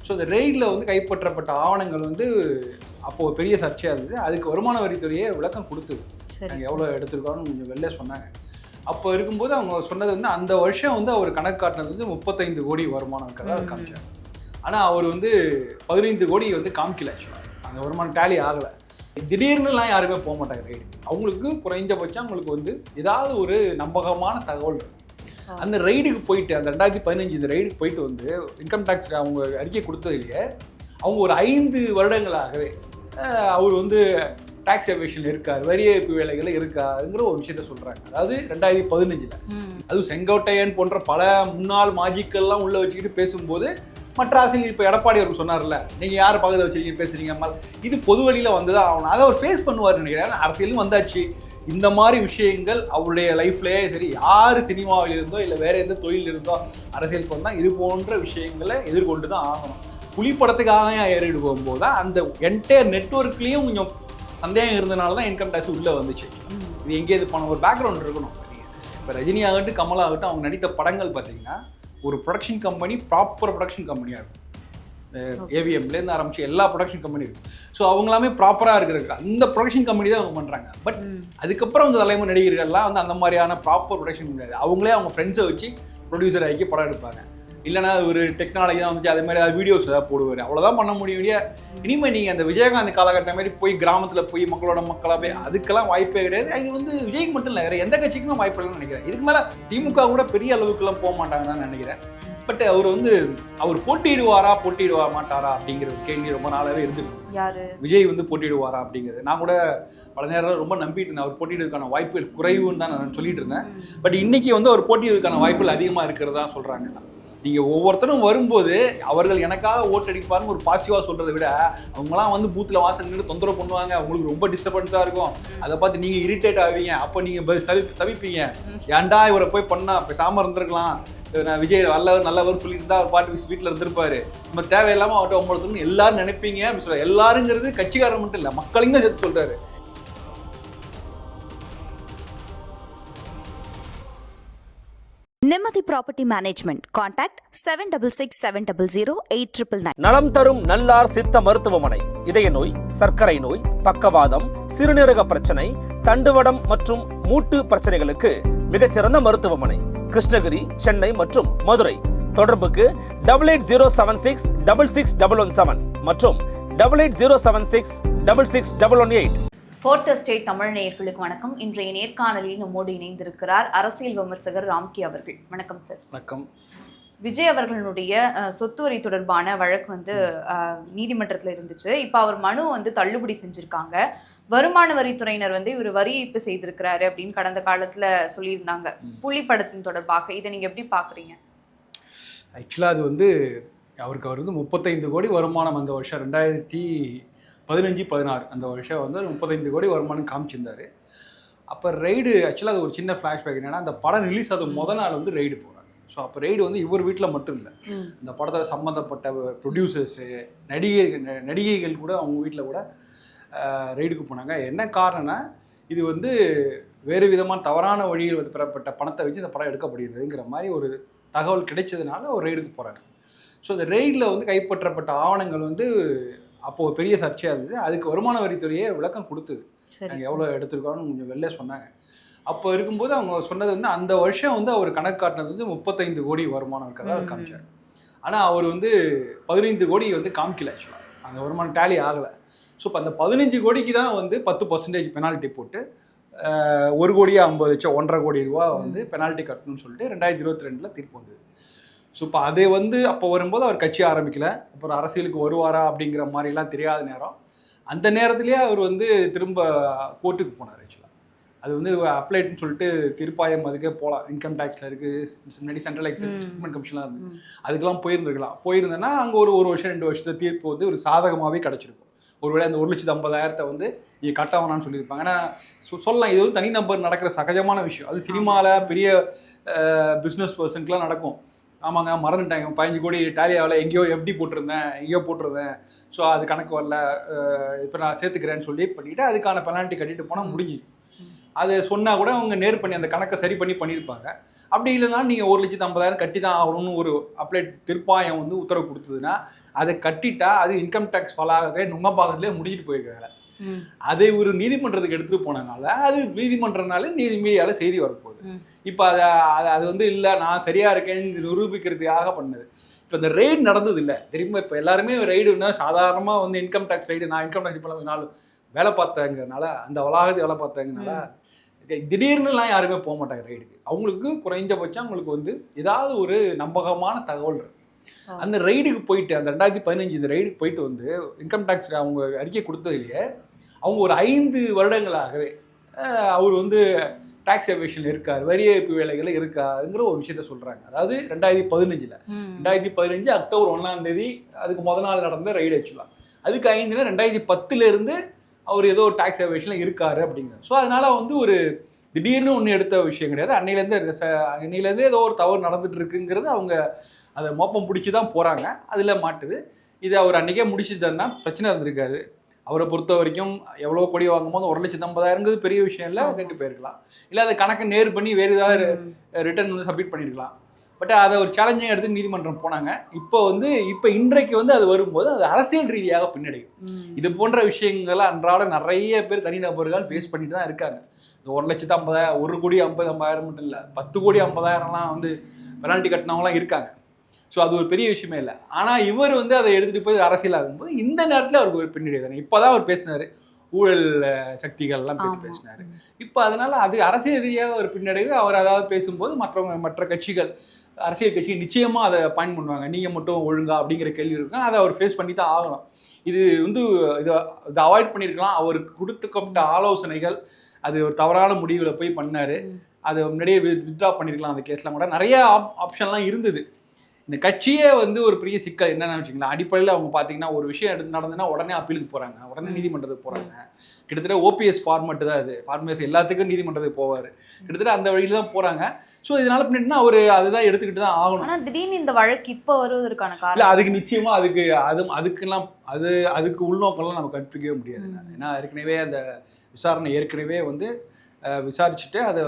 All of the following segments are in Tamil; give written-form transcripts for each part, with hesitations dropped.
ஸோ இந்த ரெய்டில் வந்து கைப்பற்றப்பட்ட ஆவணங்கள் வந்து அப்போது பெரிய சர்ச்சையாக இருந்தது. அதுக்கு வருமான வரித்துறையே விளக்கம் கொடுத்தது. நாங்கள் எவ்வளோ எடுத்திருக்கோம்னு கொஞ்சம் வெளில சொன்னாங்க. அப்போ இருக்கும்போது அவங்க சொன்னது வந்து அந்த வருஷம் வந்து அவர் கணக்கு காட்டினது வந்து 35 கோடி வருமானம் இருக்கிறதா காமிச்சார். ஆனால் அவர் வந்து 15 கோடி வந்து காமிக்கல. ஆக்சுவலாக அந்த வருமானம் டேலி ஆகலை. திடீர்னுலாம் யாருமே போக மாட்டாங்க ரைடு. அவங்களுக்கு குறைஞ்சபட்சம் அவங்களுக்கு வந்து ஏதாவது ஒரு நம்பகமான தகவல் இருக்குது. அந்த ரைடுக்கு போயிட்டு அந்த 2015 இந்த ரைடுக்கு போயிட்டு வந்து இன்கம் டேக்ஸ் அவங்க அறிக்கை கொடுத்ததுலேயே அவங்க ஒரு 5 வருடங்களாகவே அவர் வந்து டாக்ஸ் எவேஷன் இருக்கார், வரி ஏய்ப்பு வேலைகள் இருக்காருங்கிற ஒரு விஷயத்த சொல்கிறாங்க. அதாவது 2015 அதுவும் செங்கோட்டையன் போன்ற பல முன்னாள் மாஜிக்கெல்லாம் உள்ளே வச்சுக்கிட்டு பேசும்போது மற்ற அரசியல் இப்போ எடப்பாடி அவர் சொன்னார்ல, நீங்கள் யார் பக்கத்தில் வச்சுருக்கீங்க பேசுகிறீங்க, இது பொது வழியில் வந்து தான் ஆகணும். அதை அவர் ஃபேஸ் பண்ணுவார் நினைக்கிறேன். அரசியலும் வந்தாச்சு. இந்த மாதிரி விஷயங்கள் அவருடைய லைஃப்லேயே சரி, யார் சினிமாவில் இருந்தோ இல்லை வேறு எந்த தொழில் இருந்தோ அரசியலுக்கு வந்தால் இது போன்ற விஷயங்களை எதிர்கொண்டு தான் ஆகணும். புலிப்படத்துக்காக ஏறிட்டு போகும்போது தான் அந்த என்டையர் நெட்வொர்க்லேயும் கொஞ்சம் சந்தேகம் இருந்தனால தான் இன்கம் டேக்ஸ் உள்ளே வந்துச்சு. இது எங்கே இது பண்ண ஒரு பேக்ரவுண்ட் இருக்கணும். இப்போ ரஜினி ஆகட்டும் கமல் ஆகட்டும் அவங்க நடித்த படங்கள் பார்த்தீங்கன்னா ஒரு ப்ரொடக்ஷன் கம்பெனி ப்ராப்பர் ப்ரொடக்ஷன் கம்பெனியாக இருக்கும். ஏவிஎம்லேருந்து ஆரம்பிச்சு எல்லா ப்ரொடக்ஷன் கம்பெனி இருக்கும். ஸோ அவங்களாமே ப்ராப்பராக இருக்கிறது அந்த ப்ரொடக்ஷன் கம்பெனி தான் அவங்க பண்ணுறாங்க. பட் அதுக்கப்புறம் வந்து தலைமை நடிகர்கள்லாம் வந்து அந்த மாதிரியான ப்ராப்பர் ப்ரொடக்ஷன் கிடையாது. அவங்களே அவங்க ஃப்ரெண்ட்ஸை வச்சு ப்ரொடியூசர் ஆகி படம் எடுப்பாங்க. இல்லைனா ஒரு டெக்னாலஜி தான் வந்துச்சு, அதே மாதிரி வீடியோஸ் ஏதாவது போடுவார், அவ்வளோதான் பண்ண முடியும். இனிமேல் நீங்கள் அந்த விஜயகாந்த் காலகட்டம் மாதிரி போய் கிராமத்தில் போய் மக்களோட மக்களாக போய் அதுக்கெல்லாம் வாய்ப்பே கிடையாது. இது வந்து விஜய்க்கு மட்டும் இல்லை, வேறு எந்த கட்சிக்குமே வாய்ப்பு இல்லைன்னு நினைக்கிறேன். இதுக்கு மேலே திமுக கூட பெரிய அளவுக்குலாம் போக மாட்டாங்க தான் நினைக்கிறேன். பட் அவர் வந்து அவர் போட்டியிடுவா மாட்டாரா அப்படிங்கிற ஒரு கேள்வி ரொம்ப நாளாகவே இருந்துருக்கு. விஜய் வந்து போட்டியிடுவாரா அப்படிங்கிறது நான் கூட பல நேரம் ரொம்ப நம்பிட்டு இருந்தேன். அவர் போட்டியிடுவதற்கான வாய்ப்புகள் குறைவுன்னு தான் நான் சொல்லிட்டு இருந்தேன். பட் இன்னைக்கு வந்து அவர் போட்டியிடுவதற்கான வாய்ப்புகள் அதிகமாக இருக்கிறதா சொல்கிறாங்க. நீங்கள் ஒவ்வொருத்தரும் வரும்போது அவர்கள் எனக்காக ஓட்டடிப்பாருன்னு ஒரு பாசிட்டிவாக சொல்கிறத விட அவங்களாம் வந்து பூத்தில் வாசல் நின்று தொந்தரவு பண்ணுவாங்க, அவங்களுக்கு ரொம்ப டிஸ்டர்பன்ஸாக இருக்கும். அதை பார்த்து நீங்கள் இரிட்டேட் ஆவீங்க. அப்போ நீங்கள் சவிப்பீங்க, ஏன்டா இவரை போய் பண்ணால் பேசாமல் இருந்திருக்கலாம், நான் விஜய் நல்லவர் சொல்லிட்டு தான் அவர் பாட்டு வீட்டில் இருந்திருப்பாரு, நம்ம தேவையில்லாமல் அவர்கிட்ட ஒம்பளத்துன்னு எல்லாரும் நினைப்பீங்க அப்படின்னு சொல்ல. எல்லாருங்கிறது கட்சிக்காரர் மட்டும் இல்லை, மக்களையும் தான் சேர்த்து சொல்கிறாரு. நிம்மதி ப்ராப்பர்ட்டி மேனேஜ்மெண்ட். கான்டாக்ட் 7667008999. நலம் தரும் நல்லார் சித்த மருத்துவமனை. இதய நோய், சர்க்கரை நோய், பக்கவாதம், சிறுநீரக பிரச்சனை, தண்டுவடம் மற்றும் மூட்டு பிரச்சனைகளுக்கு மிகச்சிறந்த மருத்துவமனை. கிருஷ்ணகிரி, சென்னை மற்றும் மதுரை. தொடர்புக்கு 8807666117 மற்றும் 8807666118. ஃபோர்த் எஸ்டேட் தமிழ் நேயர்களுக்கு வணக்கம். இன்றைய நேர்காணலில் நம்மோடு இணைந்திருக்கிறார் அரசியல் விமர்சகர் ராம்கி அவர்கள். வணக்கம் சார். வணக்கம். விஜய் அவர்களுடைய சொத்து வரி தொடர்பான வழக்கு வந்து நீதிமன்றத்தில் இருந்துச்சு. இப்போ அவர் மனு வந்து தள்ளுபடி செஞ்சிருக்காங்க. வருமான வரித்துறையினர் வந்து இவர் வரி ஏய்ப்பு செய்திருக்கிறாரு அப்படின்னு கடந்த காலத்தில் சொல்லியிருந்தாங்க புலிப்படத்தின் தொடர்பாக. இதை நீங்கள் எப்படி பார்க்குறீங்க? ஆக்சுவலாக அது வந்து அவர் வந்து 35 கோடி வருமானம் அந்த வருஷம் 2015-16 அந்த வருஷம் வந்து 35 கோடி வருமானம் காமிச்சிருந்தார். அப்போ ரைடு ஆக்சுவலாக அது ஒரு சின்ன ஃப்ளாஷ்பேக் என்னென்னா, அந்த படம் ரிலீஸ் ஆகுது முதல் நாள் வந்து ரைடு போகிறாங்க. ஸோ அப்போ ரைடு வந்து இவர் வீட்டில் மட்டும் இல்லை, இந்த படத்தில் சம்மந்தப்பட்ட ப்ரொடியூசர்ஸு, நடிகைகள் கூட அவங்க வீட்டில் கூட ரைடுக்கு போனாங்க. என்ன காரணம்னா, இது வந்து வேறு விதமான தவறான வழியில் வந்து பெறப்பட்ட பணத்தை வச்சு இந்த படம் எடுக்கப்படுகிறதுங்கிற மாதிரி ஒரு தகவல் கிடைச்சதுனால ஒரு ரைடுக்கு போகிறாங்க. ஸோ இந்த ரெய்டில் வந்து கைப்பற்றப்பட்ட ஆவணங்கள் வந்து அப்போது பெரிய சர்ச்சையாக இருந்தது. அதுக்கு வருமான வரித்துறையே விளக்கம் கொடுத்தது. நாங்கள் எவ்வளோ எடுத்திருக்கோம்னு கொஞ்சம் வெளில சொன்னாங்க. அப்போ இருக்கும்போது அவங்க சொன்னது வந்து அந்த வருஷம் வந்து அவர் கணக்கு காட்டினது வந்து 35 கோடி வருமானம் இருக்கிறதா அவர் காமிச்சார். ஆனால் அவர் வந்து 15 கோடி வந்து காமிக்கல. ஆக்சுவலாக அந்த வருமானம் டேலி ஆகலை. ஸோ இப்போ அந்த 15 கோடிக்கு தான் வந்து 10% பெனால்ட்டி போட்டு 1 கோடியே 50 லட்சம் 1.5 கோடி ரூபா வந்து பெனால்ட்டி கட்டணும்னு சொல்லிட்டு 2022 தீர்ப்பு வந்தது. ஸோ இப்போ அதை வந்து அப்போ வரும்போது அவர் கட்சி ஆரம்பிக்கல, அப்புறம் அரசியலுக்கு வருவாரா அப்படிங்கிற மாதிரிலாம் தெரியாத நேரம். அந்த நேரத்துலேயே அவர் வந்து திரும்ப கோர்ட்டுக்கு போனார். ஆக்சுவலாக அது வந்து அப்ளைட்னு சொல்லிட்டு தீர்ப்பாயம் அதுக்கே போகலாம். இன்கம் டேக்ஸில் இருக்குது, முன்னாடி சென்ட்ரல் எக்ஸைட்மெண்ட் கமிஷன்லாம் இருக்குது, அதுக்கெல்லாம் போயிருந்தேன்னா அங்கே ஒரு வருஷம் 2 வருஷத்தை தீர்ப்பு வந்து ஒரு சாதகமாகவே கிடச்சிருக்கும். ஒருவேளை அந்த 1,50,000 வந்து இங்கே கட்ட வேணான்னு சொல்லியிருப்பாங்க. ஏன்னா சொல்லலாம், இது வந்து தனிநபர் நடக்கிற சகஜமான விஷயம். அது சினிமாவில் பெரிய பிஸ்னஸ் பர்சனுக்குலாம் நடக்கும். ஆமாங்க, மறந்துட்டாங்க, 15 கோடி டேலி ஆகலை, எங்கேயோ போட்டிருந்தேன், ஸோ அது கணக்கு வரல, இப்போ நான் சேர்த்துக்கிறேன்னு சொல்லி பண்ணிவிட்டு அதுக்கான பெனால்ட்டி கட்டிட்டு போனால் முடிஞ்சு. அதை சொன்னால் கூட அவங்க நேர் பண்ணி அந்த கணக்கை சரி பண்ணியிருப்பாங்க. அப்படி இல்லைன்னா நீங்கள் 1,50,000 கட்டி தான் ஆகணும்னு ஒரு அப்ளைட் தீர்ப்பாயம் வந்து உத்தரவு கொடுத்ததுன்னா அதை கட்டிட்டா அது இன்கம் டேக்ஸ் ஃபால் ஆகிறதே நுங்கப்பாக்கத்திலே முடிஞ்சிட்டு போயிருக்காங்க. அதை ஒரு நீதிமன்றத்துக்கு எடுத்துகிட்டு போனதுனால அது நீதிமன்றனால மீடியாவில் செய்தி வரப்போகுது. இப்போ அது வந்து இல்லை நான் சரியாக இருக்கேன்னு நிரூபிக்கிறதுக்காக பண்ணது. இப்போ இந்த ரெய்டு நடந்தது இல்லை திரும்ப. இப்போ எல்லாருமே ரெய்டுன்னா சாதாரணமாக வந்து இன்கம் டேக்ஸ் ரெய்டு, நான் இன்கம் டேக்ஸ் இப்போ நாள் வேலை பார்த்தங்கிறதுனால அந்த வளாகத்து வேலை பார்த்தங்கிறதுனால திடீர்னுலாம் யாருமே போக மாட்டாங்க ரெய்டுக்கு. அவங்களுக்கு குறைஞ்சபட்சம் அவங்களுக்கு வந்து ஏதாவது ஒரு நம்பகமான தகவல் இருக்கு. அந்த ரெய்டுக்கு போயிட்டு அந்த 2015 இந்த ரெய்டுக்கு போயிட்டு வந்து இன்கம் டேக்ஸ் அவங்க அறிக்கை கொடுத்ததுலேயே அவங்க ஒரு 5 வருடங்களாகவே அவர் வந்து டாக்ஸ் எவேஷன் இருக்கார், வரி ஏய்ப்பு வேலைகள் இருக்காருங்கிற ஒரு விஷயத்த சொல்கிறாங்க. அதாவது 2015 அக்டோபர் 1 அதுக்கு முதல் நாள் நடந்த ரெய்டு ஆக்சுவலாக. அதுக்கு 5 2010 அவர் ஏதோ ஒரு டாக்ஸ் எவேஷனில் இருக்காரு அப்படிங்கிறார். ஸோ அதனால் வந்து ஒரு திடீர்னு ஒன்று எடுத்த விஷயம் கிடையாது. அன்னையிலேருந்து ஏதோ ஒரு தவறு நடந்துட்டு இருக்குங்கிறது அவங்க அதை மோப்பம் பிடிச்சி தான் போகிறாங்க. அதில் மாட்டுது. இது அவர் அன்றைக்கே முடிச்சுட்டாருன்னா பிரச்சனை இருந்திருக்காது. அவரை பொறுத்த வரைக்கும் எவ்வளோ கோடி வாங்கும்போது 1,50,000 பெரிய விஷயம் இல்லை, கட்டி போயிருக்கலாம். இல்லை அதை கணக்கு நேர் பண்ணி வேறு ஏதாவது ரிட்டர்ன் வந்து சப்மிட் பண்ணியிருக்கலாம். பட் அதை ஒரு சேலஞ்சிங் எடுத்து நீதிமன்றம் போனாங்க. இப்போ இன்றைக்கு வந்து அது வரும்போது அது அரசியல் ரீதியாக பின்னடையும். இது போன்ற விஷயங்கள் அன்றாட நிறைய பேர் தனிநபர்கள் ஃபேஸ் பண்ணிட்டு தான் இருக்காங்க. இந்த 1,50,000 1,50,000 மட்டும் இல்லை, 10,50,000 வந்து பெனால்ட்டி கட்டினவங்களாம் இருக்காங்க. ஸோ அது ஒரு பெரிய விஷயமே இல்லை. ஆனால் இவர் வந்து அதை எடுத்துகிட்டு போய் அரசியல் ஆகும்போது இந்த நேரத்தில் அவருக்கு ஒரு பின்னடைவு தானே. இப்போ தான் அவர் பேசினார், ஊழல் சக்திகள்லாம் பேசினார். இப்போ அதனால அது அரசியல் ரீதியாக ஒரு பின்னடைவு. அவர் அதாவது பேசும்போது மற்ற கட்சிகள், அரசியல் கட்சிகள் நிச்சயமாக அதை பாயிண்ட் பண்ணுவாங்க. நீங்கள் மட்டும் ஒழுங்கா அப்படிங்கிற கேள்வி இருக்கும். அதை அவர் ஃபேஸ் பண்ணி தான் ஆகணும். இது வந்து இதை அவாய்ட் பண்ணியிருக்கலாம். அவருக்கு கொடுத்துக்கப்பட்ட ஆலோசனைகள் அது ஒரு தவறான முடிவில் போய் பண்ணார். அதை முன்னாடியே வித்ட்ரா பண்ணியிருக்கலாம். அந்த கேஸ்லாம் கூட நிறைய ஆப்ஷன்லாம் இருந்தது. இந்த கட்சியே வந்து ஒரு பெரிய சிக்கல் என்னென்னு வச்சுக்கலாம். அடிப்படையில் அவங்க பார்த்தீங்கன்னா ஒரு விஷயம் எடுத்து நடந்ததுன்னா உடனே அப்பீலுக்கு போகிறாங்க, உடனே நீதிமன்றத்துக்கு போகிறாங்க. கிட்டத்தட்ட ஓபிஎஸ் ஃபார்மெட்டு தான் இது. ஃபார்மேஸ் எல்லாத்துக்கும் நீதிமன்றத்துக்கு போவார். கிட்டத்தட்ட அந்த வழியில் தான் போகிறாங்க. ஸோ இதனால் பின்னாடினா அவர் அதுதான் எடுத்துக்கிட்டு தான் ஆகணும். ஆனால் திடீர்னு இந்த வழக்கு இப்போ வருவதற்கான காரணம் இல்லை, அதுக்கு நிச்சயமாக அதுக்கு உள்நோக்கம்லாம் நம்ம கற்பிக்கவே முடியாது. ஏன்னா ஏற்கனவே அந்த விசாரணை ஏற்கனவே வந்து விசாரிச்சுட்டு அதை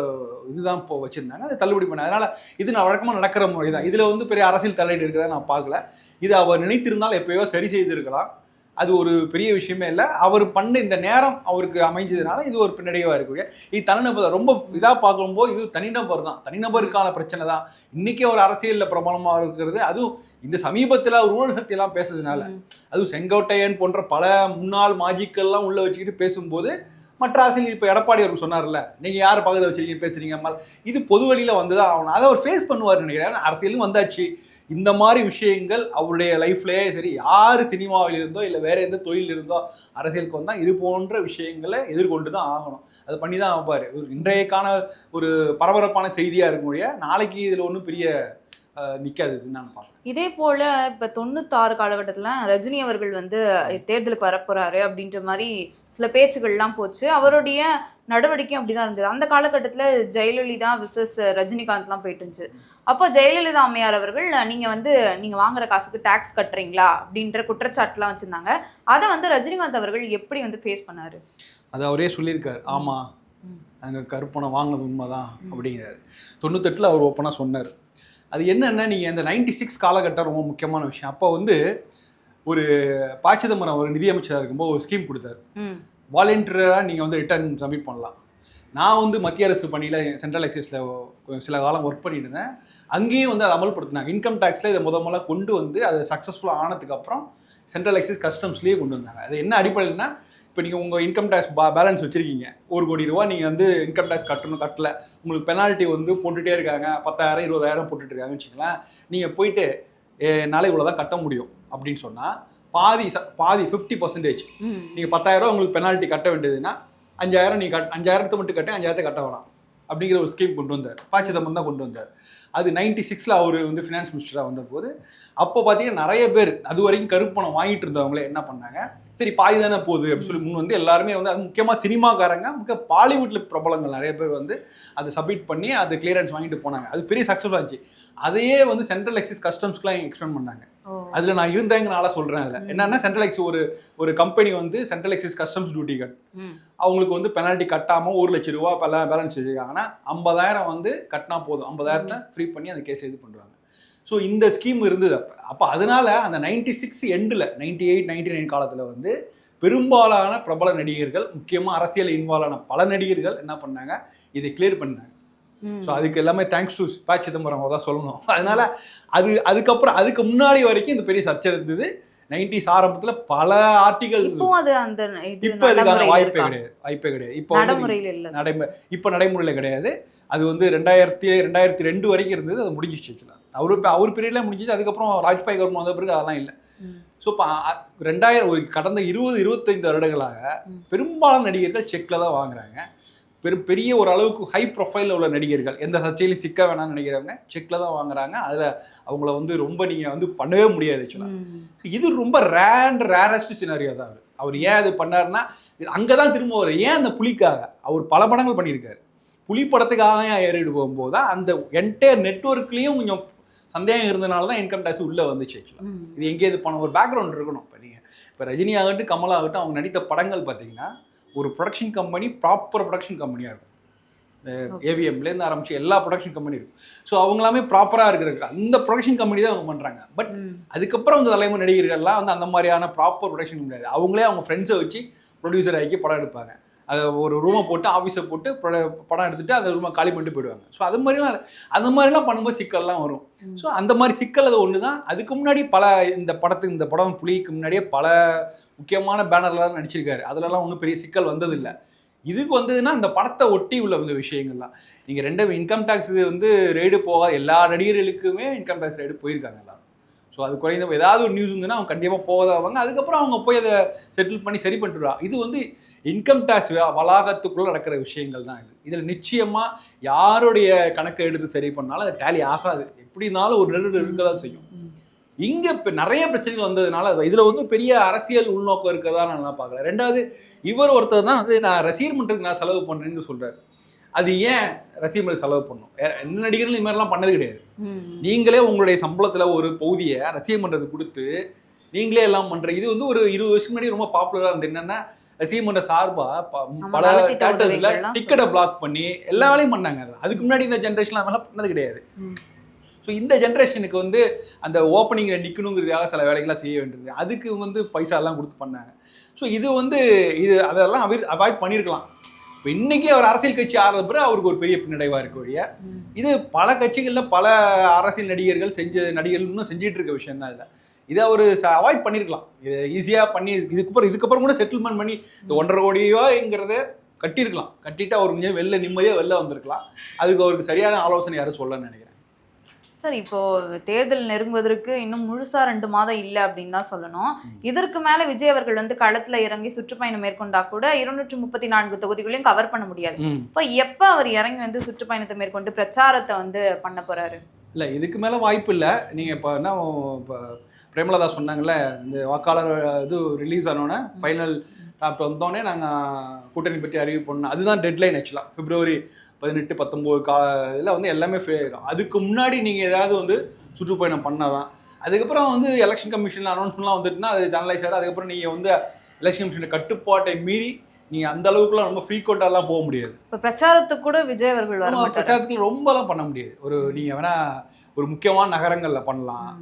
இதுதான் இப்போ வச்சுருந்தாங்க, அதை தள்ளுபடி பண்ண. அதனால் இது நான் வழக்கமாக நடக்கிற முறை தான். இதில் வந்து பெரிய அரசியல் தலையீடு இருக்கிறத நான் பார்க்கல. இது அவர் நினைத்திருந்தால் எப்போயோ சரி செய்திருக்கலாம். அது ஒரு பெரிய விஷயமே இல்லை. அவர் பண்ண இந்த நேரம் அவருக்கு அமைஞ்சதுனால இது ஒரு பின்னடைவாக இருக்கக்கூடிய இது தனிநபர் ரொம்ப இதாக பார்க்கும்போது இது தனிநபர் தான், தனிநபருக்கான பிரச்சனை தான். இன்றைக்கி அவர் அரசியலில் பிரபலமாக இருக்கிறது. அதுவும் இந்த சமீபத்தில் அவர் ஊழல் சக்தியெல்லாம் பேசுறதுனால, அதுவும் செங்கோட்டையன் போன்ற பல முன்னாள் மாஜிக்கெல்லாம் உள்ளே வச்சுக்கிட்டு பேசும்போது மற்ற அரசியல் இப்போ எடப்பாடி அவருக்கு சொன்னார்ல, நீங்கள் யார் பக்கத்தில் வச்சுருக்கீங்க பேசுகிறீங்க, இது பொது வழியில் வந்து தான் ஆகணும். அதை அவர் ஃபேஸ் பண்ணுவார் நினைக்கிறேன். அரசியலும் வந்தாச்சு. இந்த மாதிரி விஷயங்கள் அவருடைய லைஃப்லேயே சரி, யார் சினிமாவில் இருந்தோ இல்லை வேறு எந்த தொழில் இருந்தோ அரசியலுக்கு வந்தால் இது போன்ற விஷயங்களை எதிர்கொண்டு தான் ஆகணும். அது பண்ணி தான் ஆப்பார். இன்றையக்கான ஒரு பரபரப்பான செய்தியாக இருக்கும் முடிய நாளைக்கு இதில் ஒன்றும் பெரிய நிற்காதுன்னு நான் பார்க்குறேன். இதே போல் இப்போ 96 காலகட்டத்தில் ரஜினி அவர்கள் வந்து தேர்தலுக்கு வரப்போகிறாரு அப்படின்ற மாதிரி சில பேச்சுகள்லாம் போச்சு. அவருடைய நடவடிக்கை அப்படி தான் இருந்தது. அந்த காலகட்டத்தில் ஜெயலலிதா விசஸ் ரஜினிகாந்த்லாம் போயிட்டு இருந்துச்சு. அப்போ ஜெயலலிதா அம்மையார் அவர்கள் நீங்கள் வாங்குற காசுக்கு டேக்ஸ் கட்டுறீங்களா அப்படின்ற குற்றச்சாட்டுலாம் வச்சுருந்தாங்க. அதை வந்து ரஜினிகாந்த் அவர்கள் எப்படி வந்து ஃபேஸ் பண்ணார்? அது அவரே சொல்லியிருக்காரு. ஆமாம், நாங்கள் கருப்பணம் வாங்கினது உண்மைதான் அப்படிங்கிறாரு. 98 அவர் ஓப்பனாக சொன்னார். அது என்னென்னா, நீங்கள் அந்த 96 காலகட்டம் ரொம்ப முக்கியமான விஷயம். அப்போ வந்து ஒரு ப. சிதம்பரம் ஒரு நிதியமைச்சராக இருக்கும்போது ஒரு ஸ்கீம் கொடுத்தாரு. வாலண்டியராக நீங்கள் வந்து ரிட்டர்ன் சப்மிட் பண்ணலாம். நான் வந்து மத்திய அரசு பணியில் சென்ட்ரல் எக்ஸைஸில் சில காலம் ஒர்க் பண்ணிட்டு இருந்தேன். அங்கேயும் வந்து அதை அமல்படுத்தினாங்க. இன்கம் டேக்ஸில் இதை முதல்ல கொண்டு வந்து அதை சக்ஸஸ்ஃபுல்லாக ஆனதுக்கப்புறம் சென்ட்ரல் எக்ஸைஸ் கஸ்டம்ஸ்லேயே கொண்டு வந்தாங்க. அது என்ன அடிப்படையில்னா, இப்போ நீங்கள் உங்கள் இன்கம் டேக்ஸ் பேலன்ஸ் வச்சுருக்கீங்க, 1 கோடி ரூபா நீங்கள் வந்து இன்கம் டேக்ஸ் கட்டலை, உங்களுக்கு பெனால்ட்டி வந்து போட்டுகிட்டே இருக்காங்க, 10,000 20,000 போட்டுட்டு இருக்காங்கன்னு வச்சுக்கலாம். நீங்கள் போயிட்டு நாளை இவ்வளோ தான் கட்ட முடியும் அப்படின்னு சொன்னால் பாதி 50% நீங்கள் 10,000 உங்களுக்கு பெனால்ட்டி கட்ட வேண்டியதுன்னா 5,000 நீங்கள் 5,000 மட்டும் கட்ட 5,000 கட்ட வேணாம் அப்படிங்கிற ஒரு ஸ்கீம் கொண்டு வந்தார். ப. சிதம்பரம் தான் கொண்டு வந்தார். அது 96 அவர் வந்து ஃபினான்ஸ் மினிஸ்டராக வந்தபோது அப்போ பார்த்தீங்கன்னா நிறைய பேர் அது வரைக்கும் கருப்பு பணம் வாங்கிட்டு இருந்தவங்களே என்ன பண்ணாங்க, சரி பாதி தானே போகுது அப்படின்னு சொல்லி முன் வந்து எல்லாருமே வந்து அது முக்கியமாக சினிமாக்காரங்க பாலிவுட்ல பிரபலங்கள் நிறைய பேர் வந்து அதை சப்மிட் பண்ணி அது கிளியரன்ஸ் வாங்கிட்டு போனாங்க. அது பெரிய சக்ஸஸ்ஃபுல்லாக இருந்துச்சு. அதையே வந்து சென்ட்ரல் எக்ஸைஸ் கஸ்டம்ஸ்க்குலாம் எக்ஸ்பிளைன் பண்ணாங்க. அதில் நான் இருந்தேங்கனால சொல்கிறேன். அதில் என்னன்னா சென்ட்ரல் எக்ஸைஸ் ஒரு கம்பெனி வந்து central exercise customs duty cut அவங்களுக்கு வந்து பெனால்ட்டி கட்டாமல் 1 லட்ச ரூபா பேலன்ஸ் வச்சுருக்காங்கன்னா 50,000 வந்து கட்டினா போதும், 50,000 ஃப்ரீ பண்ணி அந்த கேஸ் இது பண்ணுறாங்க. ஸோ இந்த ஸ்கீம் இருந்தது அப்போ அதனால அந்த 96 எண்டில் 98, 99 காலத்தில் வந்து பெரும்பாலான பிரபல நடிகர்கள் முக்கியமாக அரசியல் இன்வால்வ் ஆன பல நடிகர்கள் என்ன பண்ணாங்க, இதை கிளியர் பண்ணாங்க. ஸோ அதுக்கு எல்லாமே தேங்க்ஸ் டு ப. சிதம்பரம் தான் சொல்லணும். அதனால அதுக்கப்புறம் அதுக்கு முன்னாடி வரைக்கும் இந்த பெரிய சர்ச்சை இருந்தது. 90s ஆரம்பத்துல பல ஆர்டிகல். இப்போ அது அந்த இப்போ அதுக்கான வாய்ப்பே கிடையாது. இப்போ நடைமுறையில கிடையாது. அது வந்து 2002 வரைக்கும் இருந்தது. அது முடிஞ்சிச்சு. அவர் பீரியட்ல முடிஞ்சிச்சு. அதுக்கப்புறம் வாஜ்பாய் கவர்மெண்ட் வந்த பிறகு அதெல்லாம் இல்லை. ஸோ இப்போ 2000 கடந்த 20-25 வருடங்களாக பெரும்பாலான நடிகர்கள் செக்ல தான் வாங்குறாங்க. பெரிய ஒரு அளவுக்கு ஹை ப்ரொஃபைலில் உள்ள நடிகர்கள் எந்த சர்ச்சையிலையும் சிக்க வேணாம்னு நினைக்கிறவங்க செக்கில் தான் வாங்குறாங்க. அதில் அவங்கள வந்து ரொம்ப நீங்கள் வந்து பண்ணவே முடியாது ஆக்சுவலாக. இது ரொம்ப ரேரஸ்ட் சினாரியோ தான். அவர் ஏன் அது பண்ணாருன்னா அங்கே தான் திரும்ப வர. ஏன் அந்த புலிக்காக அவர் பல படங்கள் பண்ணியிருக்காரு. புலி படத்துக்காக ஏன் ஏறிட்டு போகும்போது தான் அந்த என்டையர் நெட்வொர்க்லேயும் கொஞ்சம் சந்தேகம் இருந்தனால தான் இன்கம் டேக்ஸ் உள்ளே வந்துச்சு ஆக்சுவலாக. இது எங்கே இது பண்ண ஒரு பேக்ரவுண்ட் இருக்கணும். இப்போ நீங்கள் இப்போ ரஜினி ஆகட்டும் கமல் ஆகட்டும் அவங்க நடித்த படங்கள் பார்த்தீங்கன்னா ஒரு ப்ரொடக்ஷன் கம்பெனி ப்ராப்பர் ப்ரொடக்ஷன் கம்பெனியாக இருக்கும். ஏவிஎம்லேருந்து ஆரம்பிச்சு எல்லா ப்ரொடக்ஷன் கம்பெனி இருக்கும். ஸோ அவங்களாமே ப்ராப்பராக இருக்கிற அந்த ப்ரொடக்ஷன் கம்பெனி தான் அவங்க பண்ணுறாங்க. பட் அதுக்கப்புறம் இந்த தலைமை நடிகர்கள்லாம் வந்து அந்த மாதிரியான ப்ராப்பர் ப்ரொடக்ஷன் கிடையாது. அவங்களே அவங்க ஃப்ரெண்ட்ஸை வச்சு ப்ரொடியூசர் ஆக்கி படம் எடுப்பாங்க. அதை ஒரு ரூமை போட்டு ஆஃபீஸை போட்டு படம் எடுத்துகிட்டு அந்த ரூமை காலி பண்ணிட்டு போயிடுவாங்க. ஸோ அது மாதிரிலாம் அந்த மாதிரிலாம் பண்ணும்போது சிக்கல்லாம் வரும். ஸோ அந்த மாதிரி சிக்கல் அது ஒன்று தான். அதுக்கு முன்னாடி இந்த படம் புலிக்கு முன்னாடியே பல முக்கியமான பேனர்லாம் நடிச்சிருக்காரு. அதிலலாம் ஒன்றும் பெரிய சிக்கல் வந்ததில்லை. இதுக்கு வந்ததுன்னா அந்த படத்தை ஒட்டி உள்ள இந்த விஷயங்கள் தான். நீங்கள் ரெண்டு இன்கம் டேக்ஸ் வந்து ரெய்டு போகாத எல்லா நடிகர்களுக்குமே இன்கம் டேக்ஸ் ரெய்டு போயிருக்காங்க எல்லாரும். ஸோ அது குறைந்த ஏதாவது ஒரு நியூஸ் இருந்துன்னா அவங்க கண்டிப்பாக போகாதவங்க அதுக்கப்புறம் அவங்க போய் அதை செட்டில் பண்ணி சரி பண்ணிட்டுருவாங்க. இது வந்து இன்கம் டேக்ஸ் வளாகத்துக்குள்ளே நடக்கிற விஷயங்கள் தான் இது. இதில் நிச்சயமாக யாருடைய கணக்கை எடுத்து சரி பண்ணாலும் அது டேலி ஆகாது. எப்படி இருந்தாலும் ஒரு நெருடு இருக்க தான் செய்யும். இங்கே இப்போ நிறைய பிரச்சனைகள் வந்ததுனால இதில் வந்து பெரிய அரசியல் உள்நோக்கம் இருக்கிறதா நான் பார்க்கல. ரெண்டாவது இவர் ஒருத்தர் தான் வந்து நான் ரசிகர் மன்றத்துக்கு நான் செலவு பண்ணுறேன்னு சொல்கிறாரு. அது ஏன் ரசிகர்களுக்கு செலவு பண்ணும்? என்ன நடிகர்கள் இது மாதிரிலாம் பண்ணது கிடையாது. நீங்களே உங்களுடைய சம்பளத்தில் ஒரு பகுதியை ரசிகர் மன்றத்துக்கு கொடுத்து நீங்களே எல்லாம் பண்ணுற. இது வந்து ஒரு 20 வருஷம் முன்னாடி ரொம்ப பாப்புலராக இருந்தது. என்னென்னா ரசிகர் மன்ற சார்பாக பல தியேட்டர்ஸில் டிக்கெட்டை பிளாக் பண்ணி எல்லா வேலையும் பண்ணாங்க. அதுக்கு முன்னாடி இந்த ஜென்ரேஷன்லாம் அதெல்லாம் பண்ணது கிடையாது. ஸோ இந்த ஜென்ரேஷனுக்கு வந்து அந்த ஓப்பனிங்கில் நிற்கணுங்கிறதுக்காக சில வேலைகள்லாம் செய்ய வேண்டியது. அதுக்கு வந்து பைசாலாம் கொடுத்து பண்ணாங்க. ஸோ இது அதெல்லாம் அவாய்ட் பண்ணியிருக்கலாம். இப்போ இன்றைக்கி அவர் அரசியல் கட்சி ஆடுற பிறகு அவருக்கு ஒரு பெரிய பின்னடைவாக இருக்க வழியா. இது பல கட்சிகளில் பல அரசியல் நடிகர்கள் இன்னும் செஞ்சிட்டு இருக்க விஷயம் தான். இதை அவர் அவாய்ட் பண்ணியிருக்கலாம். இதை ஈஸியாக பண்ணி இதுக்கப்புறம் கூட செட்டில்மெண்ட் பண்ணி இந்த 1.5 கோடியோங்கிறத கட்டியிருக்கலாம். கட்டிட்டு அவர் கொஞ்சம் நிம்மதியாக வெளில வந்திருக்கலாம். அதுக்கு அவருக்கு சரியான ஆலோசனை யாரும் சொல்லணும்னு நினைக்கிறேன். சார், இப்போ தேர்தல் நெருங்குவதற்கு இன்னும் முழுசா 2 மாதம் இல்லை அப்படின்னு தான் சொல்லணும். இதற்கு மேல விஜய் அவர்கள் வந்து களத்துல இறங்கி சுற்றுப்பயணம் மேற்கொண்டா கூட 234 தொகுதிகளையும் கவர் பண்ண முடியாது. இப்போ எப்ப அவர் இறங்கி வந்து சுற்றுப்பயணத்தை மேற்கொண்டு பிரச்சாரத்தை வந்து பண்ண போறாரு? இல்லை, இதுக்கு மேலே வாய்ப்பு இல்லை. நீங்கள் இப்போ என்ன இப்போ பிரேமலதா சொன்னாங்கல்ல, இந்த வாக்காளர் இது ரிலீஸ் ஆனோடனே ஃபைனல் டாப்ட் வந்தோடனே நாங்கள் கூட்டணி பற்றி அறிவு பண்ணோம். அதுதான் டெட்லைன் ஆக்சுவலாக. February 18, 19 இதில் வந்து எல்லாமே ஃபெயில் ஆகிடும். அதுக்கு முன்னாடி நீங்கள் ஏதாவது வந்து சுற்றுப்பயணம் பண்ணால் தான். அதுக்கப்புறம் வந்து எலெக்ஷன் கமிஷனில் அனௌன்ஸ்மெண்ட்லாம் வந்துட்டுனா அது சேனலைஸ் ஆகிடும். அதுக்கப்புறம் நீங்கள் வந்து எலெக்ஷன் கமிஷனோட கட்டுப்பாட்டை மீறி நீங்கள் அந்த அளவுக்குலாம் ரொம்ப ஃப்ரீக்வெண்ட்டாலாம் போக முடியாது. இப்போ பிரச்சாரத்துக்கு கூட விஜய் அவர்கள் வர பிரச்சாரத்துக்கு ரொம்பலாம் பண்ண முடியாது. நீங்கள் வேணால் ஒரு முக்கியமான நகரங்களில் பண்ணலாம்.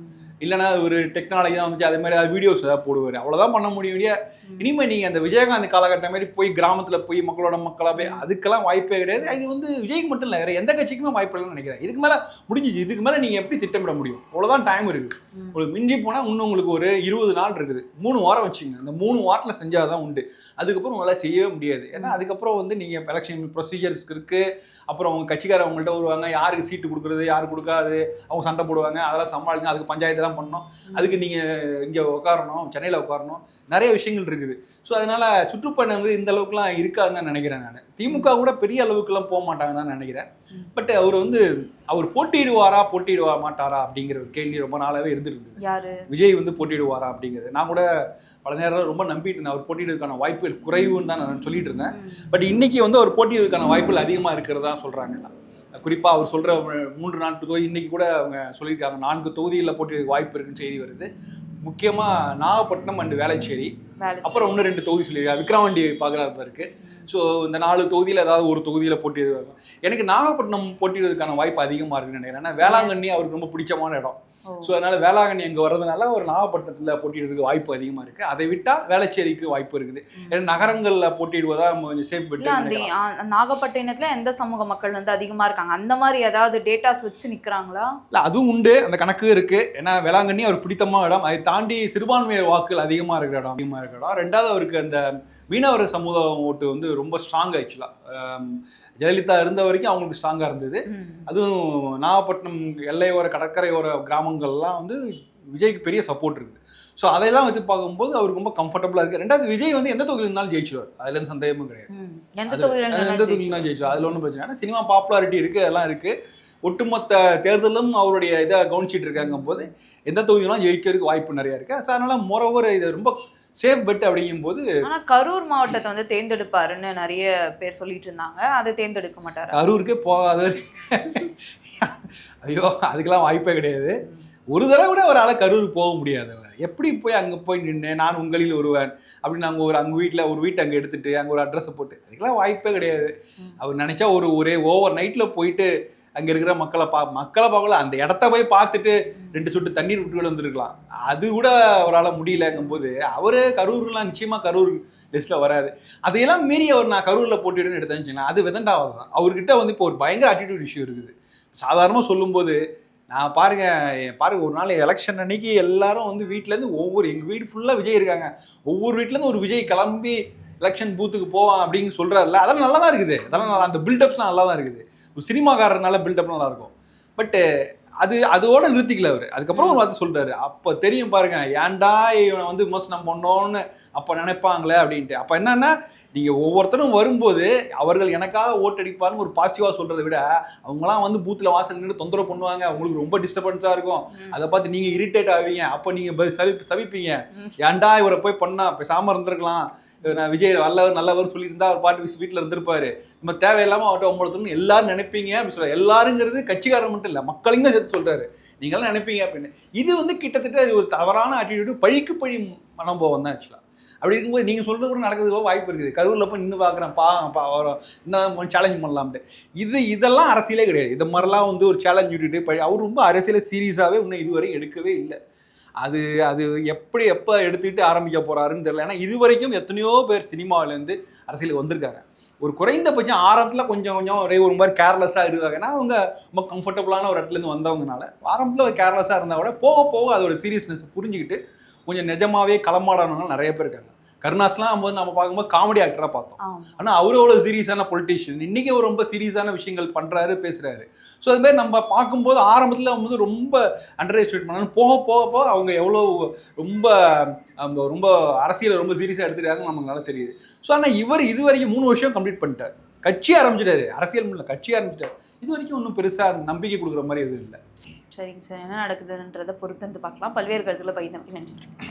இல்லைனா ஒரு டெக்னாலஜி தான் வந்துச்சு, அதே மாதிரி அது வீடியோஸ் ஏதாவது போடுவார், அவ்வளோதான் பண்ண முடியும். இனிமேல் நீங்கள் அந்த விஜயகாந்த் காலகட்டம் மாதிரி போய் கிராமத்தில் போய் மக்களாக போய் அதுக்கெல்லாம் வாய்ப்பே கிடையாது. இது வந்து விஜய்க்கு மட்டும் இல்லை, வேறு எந்த கட்சிக்குமே வாய்ப்பு இல்லைன்னு நினைக்கிறேன். இதுக்கு மேலே முடிஞ்சிச்சு. இதுக்கு மேலே நீங்கள் எப்படி திட்டமிட முடியும்? அவ்வளோதான் டைம் இருக்குது. உங்களுக்கு மிஞ்சி போனால் இன்னும் உங்களுக்கு ஒரு 20 நாள் இருக்குது. 3 வாரம் வச்சுங்க. அந்த 3 வாரத்தில் செஞ்சால் தான் உண்டு. அதுக்கப்புறம் உங்களால் செய்யவே முடியாது. ஏன்னா அதுக்கப்புறம் வந்து நீங்கள் எலெக்ஷன் ப்ரொசீஜர்ஸ் இருக்குது. அப்புறம் அவங்க கட்சிக்காரவங்கள்ட்ட வருவாங்க, யாருக்கு சீட்டு கொடுக்குறது யாருக்கு கொடுக்காது, அவங்க சண்டை போடுவாங்க, அதெல்லாம் சமாளிங்க. அதுக்கு பஞ்சாயத்து தான் பண்ணணும், அதுக்கு நீங்கள் இங்கே உட்காரணும், சென்னையில் உட்காரணும், நிறைய விஷயங்கள் இருக்குது. ஸோ அதனால் சுற்றுப்பயணம் வந்து இந்த அளவுக்குலாம் இருக்காதுன்னு தான் நினைக்கிறேன். நான் திமுக கூட பெரிய அளவுக்குலாம் போக மாட்டாங்கன்னு தான் நினைக்கிறேன். பட் அவர் போட்டியிடுவா மாட்டாரா அப்படிங்கிற ஒரு கேள்வி ரொம்ப நாளாவே இருந்துருந்தது. விஜய் வந்து போட்டியிடுவாரா அப்படிங்கிறது நான் கூட பல நேரம் ரொம்ப நம்பிட்டு இருந்தேன். அவர் போட்டியிடுவதற்கான வாய்ப்புகள் குறைவுன்னு தான் நான் சொல்லிட்டு இருந்தேன். பட் இன்னைக்கு வந்து அவர் போட்டியிடுவதற்கான வாய்ப்புகள் அதிகமாக இருக்கிறதா சொல்றாங்க. குறிப்பாக அவர் சொல்ற 3-4 தொகுதி இன்னைக்கு கூட அவங்க சொல்லியிருக்காங்க, 4 தொகுதிகளில் போட்டியிட வாய்ப்பு இருக்குன்னு செய்தி வருது. முக்கியமாக நாகப்பட்டினம் அண்ட் வேளச்சேரி, அப்புறம் 1-2 தொகுதி சொல்லியிருக்காங்க. விக்ரவாண்டி பார்க்குறாரு இருக்கு. ஸோ இந்த 4 தொகுதியில் ஏதாவது ஒரு தொகுதியில் போட்டியிடுவாங்க. எனக்கு நாகப்பட்டினம் போட்டியிடுவதற்கான வாய்ப்பு அதிகமாக இருக்குன்னு நினைக்கிறேன். ஏன்னா வேளாங்கண்ணி அவருக்கு ரொம்ப பிடிச்சமான இடம். ஸோ அதனால வேளாங்கண்ணி அங்கே வர்றதுனால ஒரு நாகப்பட்டினத்தில் போட்டியிடுறதுக்கு வாய்ப்பு அதிகமாக இருக்குது. அதை விட்டால் வேளச்சேரிக்கு வாய்ப்பு இருக்குது. ஏன்னா நகரங்களில் போட்டியிடுவதா கொஞ்சம் சேஃப் பெட். நாகப்பட்டினத்தில் எந்த சமூக மக்கள் வந்து அதிகமாக இருக்காங்க, அந்த மாதிரி ஏதாவது டேட்டாஸ் வச்சு நிற்கிறாங்களா? இல்லை அதுவும் உண்டு, அந்த கணக்கு இருக்குது. ஏன்னா வேளாங்கண்ணி அவர் பிடித்தமான இடம். அதை தாண்டி சிறுபான்மையர் வாக்குகள் அதிகமாக இருக்கிற இடம். ரெண்டாவது அவருக்கு அந்த மீனவர் சமூகம் ஓட்டு வந்து ரொம்ப ஸ்ட்ராங் ஆக்சுவலாக. ஜெயலலிதா இருந்த வரைக்கும் அவங்களுக்கு ஸ்ட்ராங்காக இருந்தது. அதுவும் நாகப்பட்டினம் எல்லையோர கடற்கரையோர கிராமங்கள்லாம் வந்து விஜய்க்கு பெரிய சப்போர்ட் இருக்குது. ஸோ அதையெல்லாம் வச்சு பார்க்கும்போது அவருக்கு ரொம்ப கம்ஃபர்டபுளாக இருக்குது. ரெண்டாவது விஜய் வந்து எந்த தொகுதியில் இருந்தாலும் ஜெயிச்சிடுவார், அதுல இருந்து சந்தேகமும் கிடையாது. எந்த தொகுதியிலும் ஜெயிச்சிடுவார், அதில் ஒன்றும் பிரச்சனை. ஏன்னா சினிமா பாப்புலாரிட்டி இருக்குது, அதெல்லாம் இருக்குது. ஒட்டுமொத்த தேர்தலும் அவருடைய இதை கவனிச்சிட்டு இருக்காங்க போது எந்த தொகுதியெல்லாம் ஜெயிக்கிறதுக்கு வாய்ப்பு நிறையா இருக்குது. ஸோ அதனால மோரோவர் இது ரொம்ப சேஃப் பெட் அப்படிங்கும் போது. ஆனால் கரூர் மாவட்டத்தை வந்து தேர்ந்தெடுப்பாருன்னு நிறைய பேர் சொல்லிட்டு இருந்தாங்க, அதை தேர்ந்தெடுக்க மாட்டாரு. கரூருக்கே போகாத. ஐயோ அதுக்கெல்லாம் வாய்ப்பே கிடையாது. ஒரு தடவை கூட ஒரு ஆளை கரூருக்கு போக முடியாது. எப்படி போய் அங்கே போய் நின்று நான் உங்களில் ஒருவன் அப்படின்னு நாங்கள் அங்கே வீட்டில் வீட்டை அங்கே எடுத்துட்டு அங்கே ஒரு அட்ரஸை போட்டு, அதுக்கெல்லாம் வாய்ப்பே கிடையாது. அவர் நினச்சா ஒரே ஓவர் நைட்டில் போயிட்டு அங்கே இருக்கிற மக்களை பார்க்கல, அந்த இடத்த போய் பார்த்துட்டு 2 சொட்டு தண்ணீர் விட்டு வந்துருக்கலாம். அது கூட அவரால் முடியலங்கும் போது அவர் கரூர்லாம் நிச்சயமாக கரூர் லிஸ்ட்டில் வராது. அதையெல்லாம் மீறி அவர் நான் கரூரில் போட்டிடுன்னு எடுத்தேன்னு அவரு வெதண்டாவது தான். அவர்கிட்ட வந்து இப்போ ஒரு பயங்கர ஆட்டிடியூட் இஷ்யூ இருக்குது. சாதாரணமாக சொல்லும்போது நான் பாருங்க ஒரு நாள் எலெக்ஷன் அன்னைக்கு எல்லாரும் வந்து வீட்டிலேருந்து எங்கள் வீடு ஃபுல்லாக விஜய் இருக்காங்க, ஒவ்வொரு வீட்டிலேருந்து ஒரு விஜய் கிளம்பி எலெக்ஷன் பூத்துக்கு போவான் அப்படின்னு சொல்கிறாருல்ல, அதெல்லாம் நல்லா தான் இருக்குது. அதெல்லாம் நல்லா, அந்த பில்டப்ஸ்லாம் நல்லா தான் இருக்குது. ஒரு சினிமாக்காரனால பில்டப் நல்லா இருக்கும். பட் அதோட நிறுத்திக்கல அவர். அதுக்கப்புறம் ஒரு வார்த்தை சொல்றாரு, அப்போ தெரியும் பாருங்க ஏன்டா இவனை வந்து விமர்சனம் பண்ணோன்னு அப்போ நினைப்பாங்களே அப்படின்ட்டு. அப்போ என்னன்னா நீங்கள் ஒவ்வொருத்தரும் வரும்போது அவர்கள் எனக்காக ஓட்டடிப்பாருன்னு ஒரு பாசிட்டிவாக சொல்கிறத விட அவங்களாம் வந்து பூத்தில் வாசல் நின்று தொந்தரவு பண்ணுவாங்க, அவங்களுக்கு ரொம்ப டிஸ்டர்பன்ஸாக இருக்கும், அதை பார்த்து நீங்கள் இரிட்டேட் ஆவீங்க, அப்போ நீங்கள் சவிப்பீங்க, ஏன்டா இவரை போய் பண்ணா பேசாமல் இருந்திருக்கலாம், நான் விஜய் நல்லவர் சொல்லியிருந்தா அவர் பாட்டு வீட்டில் இருந்திருப்பாரு, நம்ம தேவையில்லாமல் அவர்கிட்ட ஒம்பளத்துன்னு எல்லாரும் நினைப்பீங்க அப்படின்னு சொல்ல. எல்லாருங்கிறது கட்சிக்காரன் மட்டும் இல்லை, மக்களையும் தான் சேர்த்து சொல்கிறாரு, நீங்களாம் நினைப்பீங்க அப்படின்னு. இது வந்து கிட்டத்தட்ட இது ஒரு தவறான ஆட்டிடியூடு, பழிக்கு பழி மனோபாவம் தான் ஆக்சுவலாக. அப்படி இருக்கும்போது நீங்கள் சொல்கிறது கூட நடக்கிறதுக்கு வாய்ப்பு இருக்குது. கரூரில் போய் நின்று பார்க்குறேன் அவரை இன்னும் சேலஞ்ச் பண்ணலாம்ட்டு. இதெல்லாம் அரசியலே கிடையாது. இது மாதிரிலாம் வந்து ஒரு சேலஞ்ச் விட்டுட்டு அவர் ரொம்ப அரசியலை சீரியஸாகவே இன்னும் இதுவரை எடுக்கவே இல்லை. அது எப்போ எடுத்துக்கிட்டு ஆரம்பிக்க போகிறாருன்னு தெரியல. ஏன்னா இது வரைக்கும் எத்தனையோ பேர் சினிமாவிலேருந்து அரசியலுக்கு வந்திருக்காங்க. ஒரு குறைந்தபட்சம் ஆரம்பத்தில் கொஞ்சம் ஒரு மாதிரி கேர்லெஸ்ஸாக இருக்காங்க. ஏன்னா அவங்க ரொம்ப கம்ஃபர்டபுளான ஒரு இடத்துலேருந்து வந்தவங்கனால ஆரம்பத்தில் ஒரு கேர்லெஸ்ஸாக இருந்தால் கூட போக அதோட சீரியஸ்னஸ் புரிஞ்சுக்கிட்டு கொஞ்சம் நிஜமாவே களமாடானவங்க நிறைய பேர் இருக்காங்க. கருணாஸ்லாம் போது நம்ம பார்க்கும்போது காமெடி ஆக்டராக பார்த்தோம். ஆனால் அவரு அவ்வளோ சீரியஸான பொலிட்டீஷியன். இன்றைக்கி அவர் ரொம்ப சீரியஸான விஷயங்கள் பண்ணுறாரு, பேசுகிறாரு. ஸோ அதுமாதிரி நம்ம பார்க்கும்போது ஆரம்பத்தில் வந்து ரொம்ப அண்டர் எஸ்டிமேட் பண்ணாலும் போக அவங்க எவ்வளோ ரொம்ப அரசியலை ரொம்ப சீரியஸாக எடுத்துக்கிறாங்கன்னு நமக்கு நல்லா தெரியுது. ஸோ ஆனால் இவர் இது வரைக்கும் 3 வருஷம் கம்ப்ளீட் பண்ணிட்டார். கட்சி ஆரம்பிச்சிட்டாரு, அரசியல் இல்லை கட்சி ஆரம்பிச்சிட்டாரு. இது வரைக்கும் ஒன்றும் பெருசாக நம்பிக்கை கொடுக்குற மாதிரி எதுவும் இல்லை. சரிங்க சார், என்ன நடக்குதுன்றதை பொறுத்து வந்து பார்க்கலாம். பல்வேறு கருத்துக்களை பகிர்ந்தமைக்கு நன்றி சார்.